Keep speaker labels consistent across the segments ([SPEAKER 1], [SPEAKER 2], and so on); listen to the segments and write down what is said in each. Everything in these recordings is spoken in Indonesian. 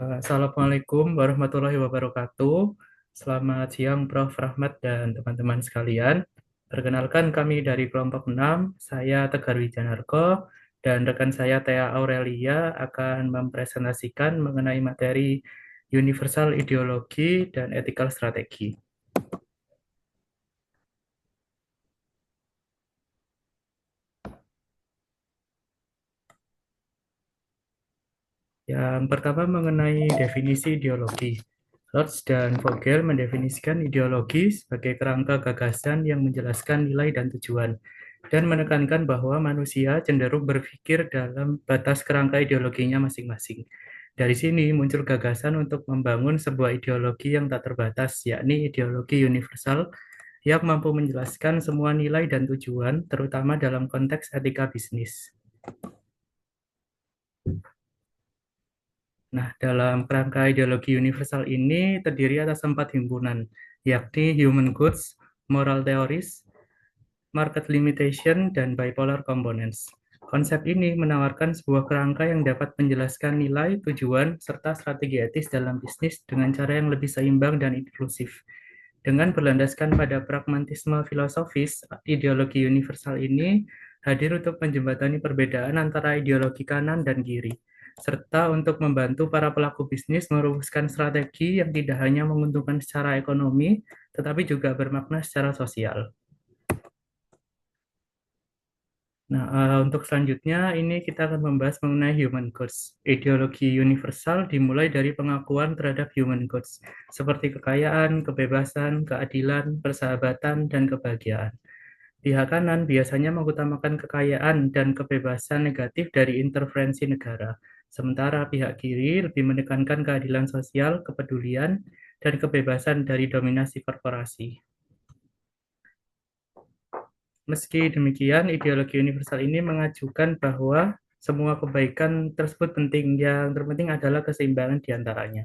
[SPEAKER 1] Assalamualaikum warahmatullahi wabarakatuh. Selamat siang Prof. Rahmat dan teman-teman sekalian. Perkenalkan kami dari kelompok 6, saya Tegar Wijanarko, dan rekan saya Thea Aurelia akan mempresentasikan mengenai materi Universal Ideologi dan Ethical Strategi. Yang pertama mengenai definisi ideologi. Lorz dan Vogel mendefinisikan ideologi sebagai kerangka gagasan yang menjelaskan nilai dan tujuan, dan menekankan bahwa manusia cenderung berpikir dalam batas kerangka ideologinya masing-masing. Dari sini muncul gagasan untuk membangun sebuah ideologi yang tak terbatas, yakni ideologi universal yang mampu menjelaskan semua nilai dan tujuan, terutama dalam konteks etika bisnis. Nah, dalam kerangka ideologi universal ini terdiri atas 4 himpunan, yakni human goods, moral theories, market limitation, dan bipolar components. Konsep ini menawarkan sebuah kerangka yang dapat menjelaskan nilai, tujuan, serta strategi etis dalam bisnis dengan cara yang lebih seimbang dan inklusif. Dengan berlandaskan pada pragmatisme filosofis, ideologi universal ini hadir untuk menjembatani perbedaan antara ideologi kanan dan kiri, serta untuk membantu para pelaku bisnis merumuskan strategi yang tidak hanya menguntungkan secara ekonomi, tetapi juga bermakna secara sosial. Nah, untuk selanjutnya ini kita akan membahas mengenai human goods. Ideologi universal dimulai dari pengakuan terhadap human goods, seperti kekayaan, kebebasan, keadilan, persahabatan, dan kebahagiaan. Pihak kanan biasanya mengutamakan kekayaan dan kebebasan negatif dari intervensi negara, sementara pihak kiri lebih menekankan keadilan sosial, kepedulian, dan kebebasan dari dominasi korporasi. Meski demikian, ideologi universal ini mengajukan bahwa semua kebaikan tersebut penting. Yang terpenting adalah keseimbangan di antaranya.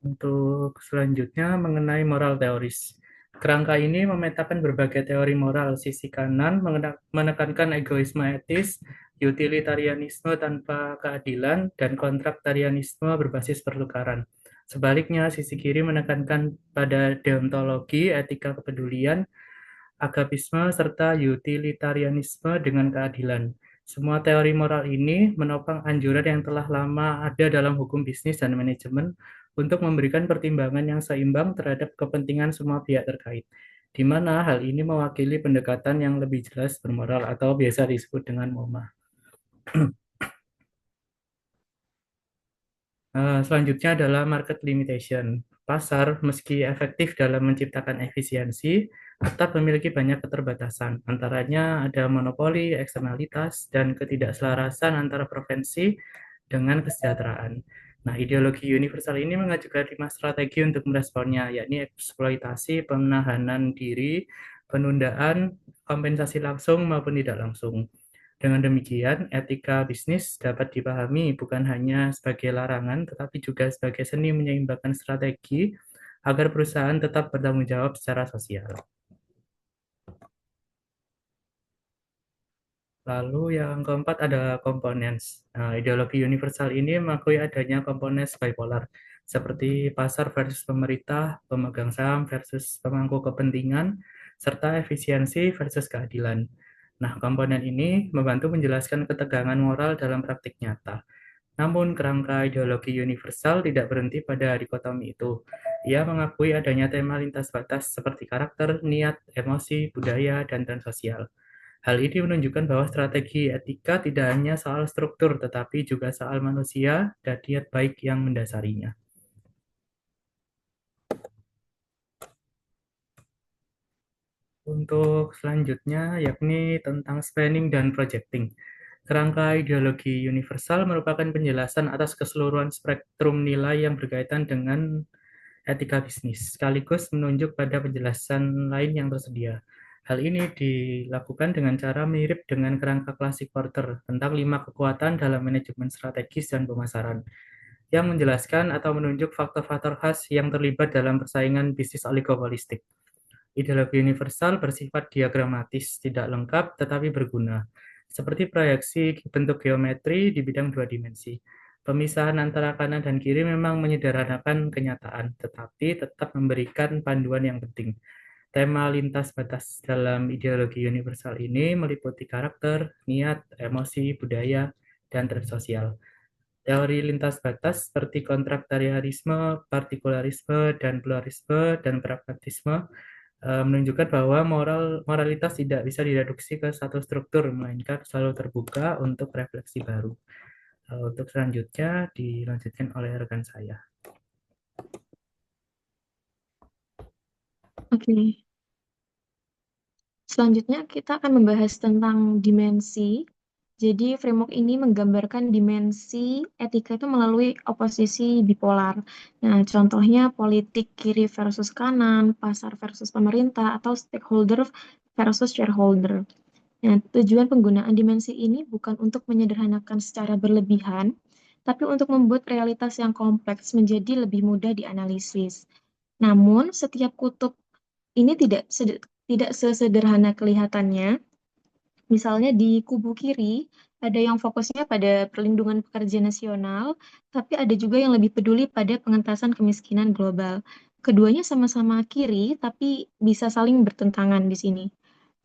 [SPEAKER 1] Untuk selanjutnya mengenai moral teoris. Kerangka ini memetakan berbagai teori moral. Sisi kanan menekankan egoisme etis, utilitarianisme tanpa keadilan, dan kontraktarianisme berbasis pertukaran. Sebaliknya, sisi kiri menekankan pada deontologi, etika kepedulian, agapisme, serta utilitarianisme dengan keadilan. Semua teori moral ini menopang anjuran yang telah lama ada dalam hukum bisnis dan manajemen untuk memberikan pertimbangan yang seimbang terhadap kepentingan semua pihak terkait, di mana hal ini mewakili pendekatan yang lebih jelas bermoral atau biasa disebut dengan MoMA. Selanjutnya adalah market limitation. Pasar, meski efektif dalam menciptakan efisiensi, tetap memiliki banyak keterbatasan. Antaranya ada monopoli, eksternalitas, dan ketidakselarasan antara provinsi dengan kesejahteraan. Nah, ideologi universal ini mengajukan 5 strategi untuk meresponnya, yakni eksploitasi, penahanan diri, penundaan, kompensasi langsung maupun tidak langsung. Dengan demikian, etika bisnis dapat dipahami bukan hanya sebagai larangan, tetapi juga sebagai seni menyeimbangkan strategi agar perusahaan tetap bertanggung jawab secara sosial. Lalu yang keempat ada komponen. Nah, ideologi universal ini mengakui adanya komponen bipolar, seperti pasar versus pemerintah, pemegang saham versus pemangku kepentingan, serta efisiensi versus keadilan. Nah, komponen ini membantu menjelaskan ketegangan moral dalam praktik nyata. Namun, kerangka ideologi universal tidak berhenti pada dikotomi itu. Ia mengakui adanya tema lintas batas seperti karakter, niat, emosi, budaya, dan tren sosial. Hal ini menunjukkan bahwa strategi etika tidak hanya soal struktur, tetapi juga soal manusia dan niat baik yang mendasarinya. Untuk selanjutnya, yakni tentang spanning dan projecting. Kerangka ideologi universal merupakan penjelasan atas keseluruhan spektrum nilai yang berkaitan dengan etika bisnis, sekaligus menunjuk pada penjelasan lain yang tersedia. Hal ini dilakukan dengan cara mirip dengan kerangka klasik Porter tentang 5 kekuatan dalam manajemen strategis dan pemasaran, yang menjelaskan atau menunjuk faktor-faktor khas yang terlibat dalam persaingan bisnis oligopolistik. Ideologi universal bersifat diagramatis, tidak lengkap, tetapi berguna. seperti proyeksi bentuk geometri di bidang dua dimensi. Pemisahan antara kanan dan kiri memang menyederhanakan kenyataan, tetapi tetap memberikan panduan yang penting. Tema lintas batas dalam ideologi universal ini meliputi karakter, niat, emosi, budaya, dan tren sosial. Teori lintas batas seperti kontraktarianisme, partikularisme, dan pluralisme, dan pragmatisme menunjukkan bahwa moralitas tidak bisa direduksi ke satu struktur, melainkan selalu terbuka untuk refleksi baru. Untuk selanjutnya dilanjutkan oleh rekan saya.
[SPEAKER 2] Oke, selanjutnya kita akan membahas tentang dimensi. Jadi, framework ini menggambarkan dimensi etika itu melalui oposisi bipolar. Nah, contohnya politik kiri versus kanan, pasar versus pemerintah, atau stakeholder versus shareholder. Nah, tujuan penggunaan dimensi ini bukan untuk menyederhanakan secara berlebihan, tapi untuk membuat realitas yang kompleks menjadi lebih mudah dianalisis. Namun, setiap kutub ini tidak sesederhana kelihatannya. Misalnya di kubu kiri, ada yang fokusnya pada perlindungan pekerja nasional, tapi ada juga yang lebih peduli pada pengentasan kemiskinan global. Keduanya sama-sama kiri, tapi bisa saling bertentangan di sini.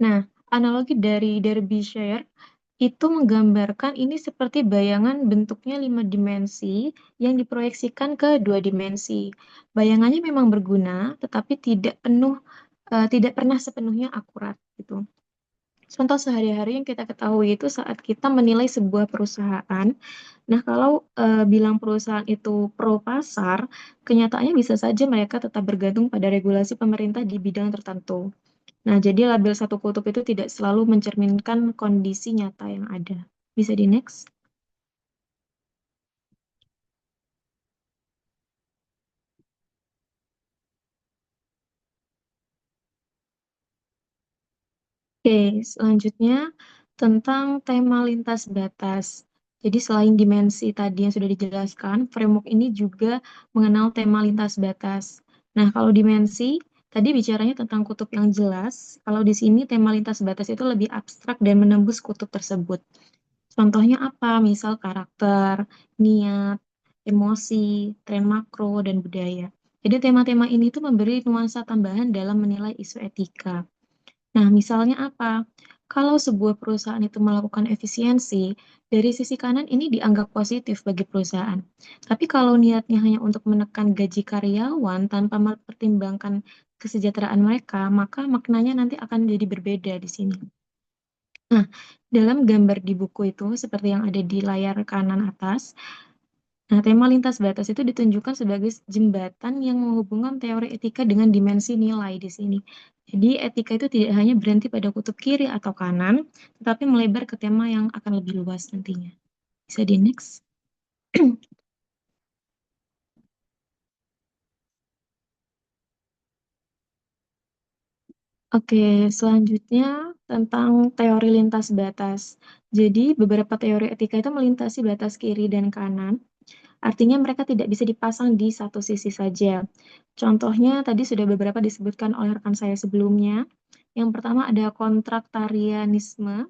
[SPEAKER 2] Nah, analogi dari Derbyshire itu menggambarkan ini seperti bayangan bentuknya 5 dimensi yang diproyeksikan ke 2 dimensi. Bayangannya memang berguna, tetapi tidak pernah sepenuhnya akurat gitu. Contoh sehari-hari yang kita ketahui itu saat kita menilai sebuah perusahaan. Nah, kalau bilang perusahaan itu pro pasar, kenyataannya bisa saja mereka tetap bergantung pada regulasi pemerintah di bidang tertentu. Nah, jadi label satu kutub itu tidak selalu mencerminkan kondisi nyata yang ada. Bisa di next? Oke, selanjutnya tentang tema lintas batas. Jadi selain dimensi tadi yang sudah dijelaskan, framework ini juga mengenal tema lintas batas. Nah, kalau dimensi, tadi bicaranya tentang kutub yang jelas. Kalau di sini tema lintas batas itu lebih abstrak dan menembus kutub tersebut. Contohnya apa? Misal karakter, niat, emosi, tren makro, dan budaya. Jadi tema-tema ini tuh memberi nuansa tambahan dalam menilai isu etika. Nah, misalnya apa? Kalau sebuah perusahaan itu melakukan efisiensi, dari sisi kanan ini dianggap positif bagi perusahaan. Tapi kalau niatnya hanya untuk menekan gaji karyawan tanpa mempertimbangkan kesejahteraan mereka, maka maknanya nanti akan jadi berbeda di sini. Nah, dalam gambar di buku itu, seperti yang ada di layar kanan atas, nah, tema lintas batas itu ditunjukkan sebagai jembatan yang menghubungkan teori etika dengan dimensi nilai di sini. Jadi, etika itu tidak hanya berhenti pada kutub kiri atau kanan, tetapi melebar ke tema yang akan lebih luas nantinya. Bisa di next. Oke, selanjutnya tentang teori lintas batas. Jadi, beberapa teori etika itu melintasi batas kiri dan kanan. Artinya mereka tidak bisa dipasang di satu sisi saja. Contohnya tadi sudah beberapa disebutkan oleh rekan saya sebelumnya. Yang pertama ada kontraktarianisme.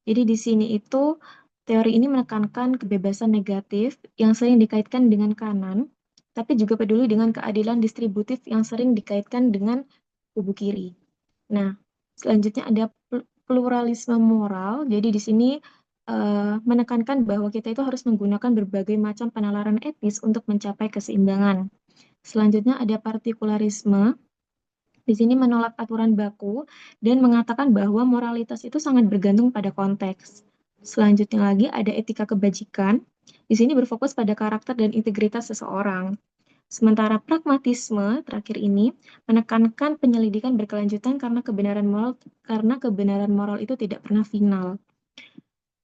[SPEAKER 2] Jadi di sini itu teori ini menekankan kebebasan negatif yang sering dikaitkan dengan kanan, tapi juga peduli dengan keadilan distributif yang sering dikaitkan dengan kubu kiri. Nah, selanjutnya ada pluralisme moral. Jadi di sini menekankan bahwa kita itu harus menggunakan berbagai macam penalaran etis untuk mencapai keseimbangan. Selanjutnya ada partikularisme. Di sini menolak aturan baku dan mengatakan bahwa moralitas itu sangat bergantung pada konteks. Selanjutnya lagi ada etika kebajikan. Di sini berfokus pada karakter dan integritas seseorang. Sementara pragmatisme terakhir ini menekankan penyelidikan berkelanjutan karena kebenaran moral itu tidak pernah final.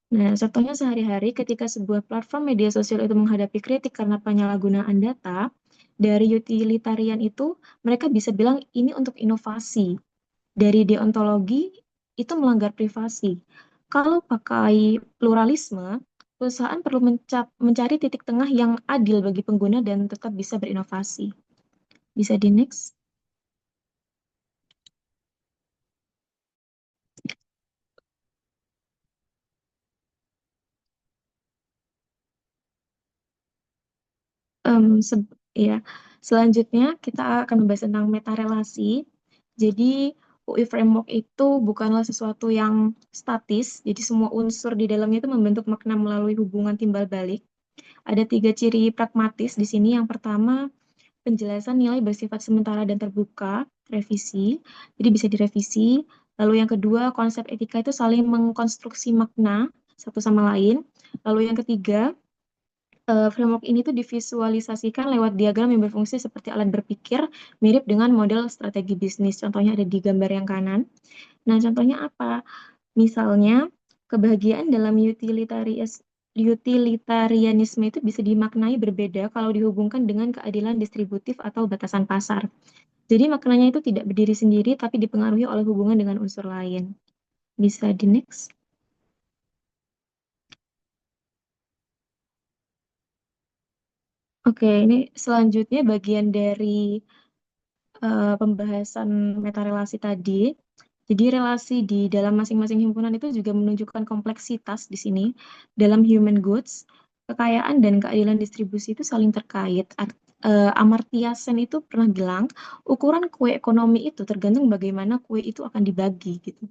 [SPEAKER 2] Nah, contohnya sehari-hari ketika sebuah platform media sosial itu menghadapi kritik karena penyalahgunaan data, dari utilitarian itu mereka bisa bilang ini untuk inovasi. Dari deontologi itu melanggar privasi. Kalau pakai pluralisme, perusahaan perlu mencari titik tengah yang adil bagi pengguna dan tetap bisa berinovasi. Bisa di next. Ya, selanjutnya kita akan membahas tentang meta relasi. Jadi UI framework itu bukanlah sesuatu yang statis, jadi semua unsur di dalamnya itu membentuk makna melalui hubungan timbal balik. Ada tiga ciri pragmatis di sini. Yang pertama, penjelasan nilai bersifat sementara dan terbuka, revisi, jadi bisa direvisi. Lalu yang kedua, konsep etika itu saling mengkonstruksi makna satu sama lain. Lalu yang ketiga, framework ini tuh divisualisasikan lewat diagram yang berfungsi seperti alat berpikir, mirip dengan model strategi bisnis. Contohnya ada di gambar yang kanan. Nah, contohnya apa? Misalnya, kebahagiaan dalam utilitarianisme itu bisa dimaknai berbeda kalau dihubungkan dengan keadilan distributif atau batasan pasar. Jadi maknanya itu tidak berdiri sendiri, tapi dipengaruhi oleh hubungan dengan unsur lain. Bisa di next. Oke, ini selanjutnya bagian dari pembahasan meta relasi tadi. Jadi relasi di dalam masing-masing himpunan itu juga menunjukkan kompleksitas di sini. Dalam human goods, kekayaan dan keadilan distribusi itu saling terkait. Amartya Sen itu pernah bilang, ukuran kue ekonomi itu tergantung bagaimana kue itu akan dibagi gitu.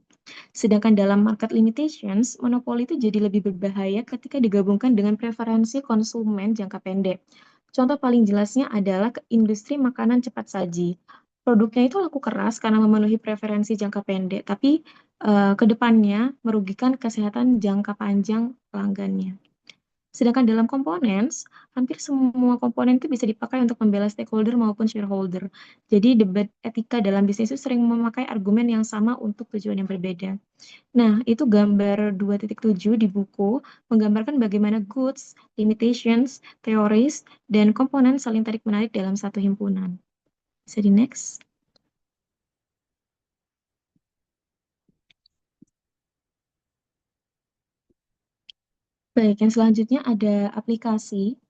[SPEAKER 2] Sedangkan dalam market limitations, monopoli itu jadi lebih berbahaya ketika digabungkan dengan preferensi konsumen jangka pendek. Contoh paling jelasnya adalah ke industri makanan cepat saji. Produknya itu laku keras karena memenuhi preferensi jangka pendek, tapi ke depannya merugikan kesehatan jangka panjang pelanggannya. Sedangkan dalam komponen, hampir semua komponen itu bisa dipakai untuk membela stakeholder maupun shareholder. Jadi debat etika dalam bisnis itu sering memakai argumen yang sama untuk tujuan yang berbeda. Nah, itu gambar 2.7 di buku menggambarkan bagaimana goods, limitations, teoris, dan komponen saling tarik-menarik dalam satu himpunan. Bisa di next. Baik, yang selanjutnya ada aplikasi.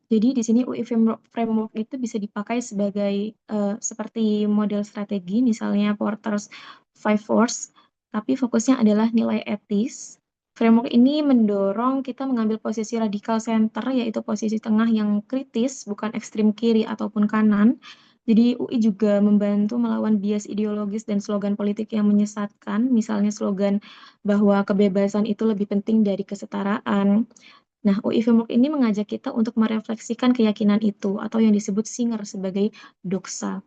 [SPEAKER 2] Jadi di sini UI framework itu bisa dipakai sebagai seperti model strategi, misalnya Porter's Five Force, tapi fokusnya adalah nilai etis. Framework ini mendorong kita mengambil posisi radikal center, yaitu posisi tengah yang kritis, bukan ekstrim kiri ataupun kanan. Jadi UI juga membantu melawan bias ideologis dan slogan politik yang menyesatkan, misalnya slogan bahwa kebebasan itu lebih penting dari kesetaraan. Nah, UI Framework ini mengajak kita untuk merefleksikan keyakinan itu, atau yang disebut Singer sebagai doksa.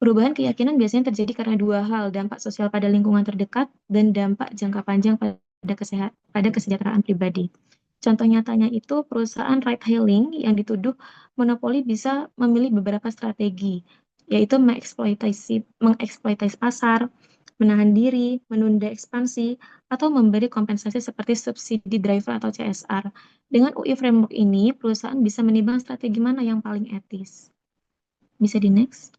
[SPEAKER 2] Perubahan keyakinan biasanya terjadi karena dua hal, dampak sosial pada lingkungan terdekat dan dampak jangka panjang pada kesejahteraan pribadi. Contoh nyatanya itu perusahaan ride-hailing yang dituduh monopoli bisa memilih beberapa strategi, yaitu mengeksploitasi pasar, menahan diri, menunda ekspansi, atau memberi kompensasi seperti subsidi driver atau CSR. Dengan UI Framework ini, perusahaan bisa menimbang strategi mana yang paling etis. Bisa di next.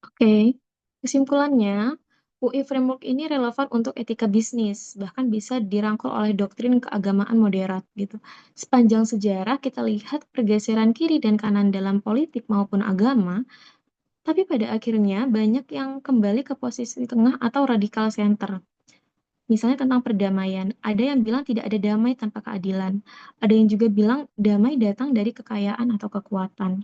[SPEAKER 2] Oke, kesimpulannya, UI Framework ini relevan untuk etika bisnis, bahkan bisa dirangkul oleh doktrin keagamaan moderat gitu. Sepanjang sejarah kita lihat pergeseran kiri dan kanan dalam politik maupun agama, tapi pada akhirnya banyak yang kembali ke posisi tengah atau radikal center. Misalnya tentang perdamaian, ada yang bilang tidak ada damai tanpa keadilan. Ada yang juga bilang damai datang dari kekayaan atau kekuatan.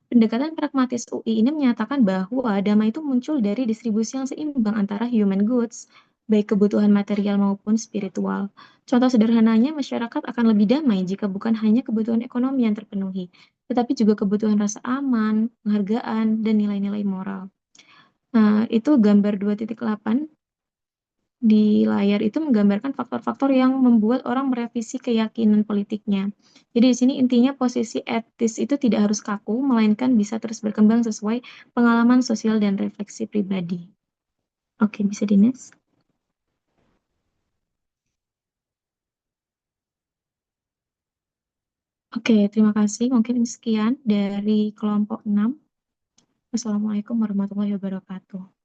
[SPEAKER 2] Pendekatan pragmatis UI ini menyatakan bahwa damai itu muncul dari distribusi yang seimbang antara human goods, baik kebutuhan material maupun spiritual. Contoh sederhananya, masyarakat akan lebih damai jika bukan hanya kebutuhan ekonomi yang terpenuhi, tetapi juga kebutuhan rasa aman, penghargaan, dan nilai-nilai moral. Nah, itu gambar 2.8 di layar itu menggambarkan faktor-faktor yang membuat orang merevisi keyakinan politiknya. Jadi di sini intinya posisi etis itu tidak harus kaku, melainkan bisa terus berkembang sesuai pengalaman sosial dan refleksi pribadi. Oke, bisa di next. Oke, terima kasih. Mungkin sekian dari kelompok 6. Wassalamualaikum warahmatullahi wabarakatuh.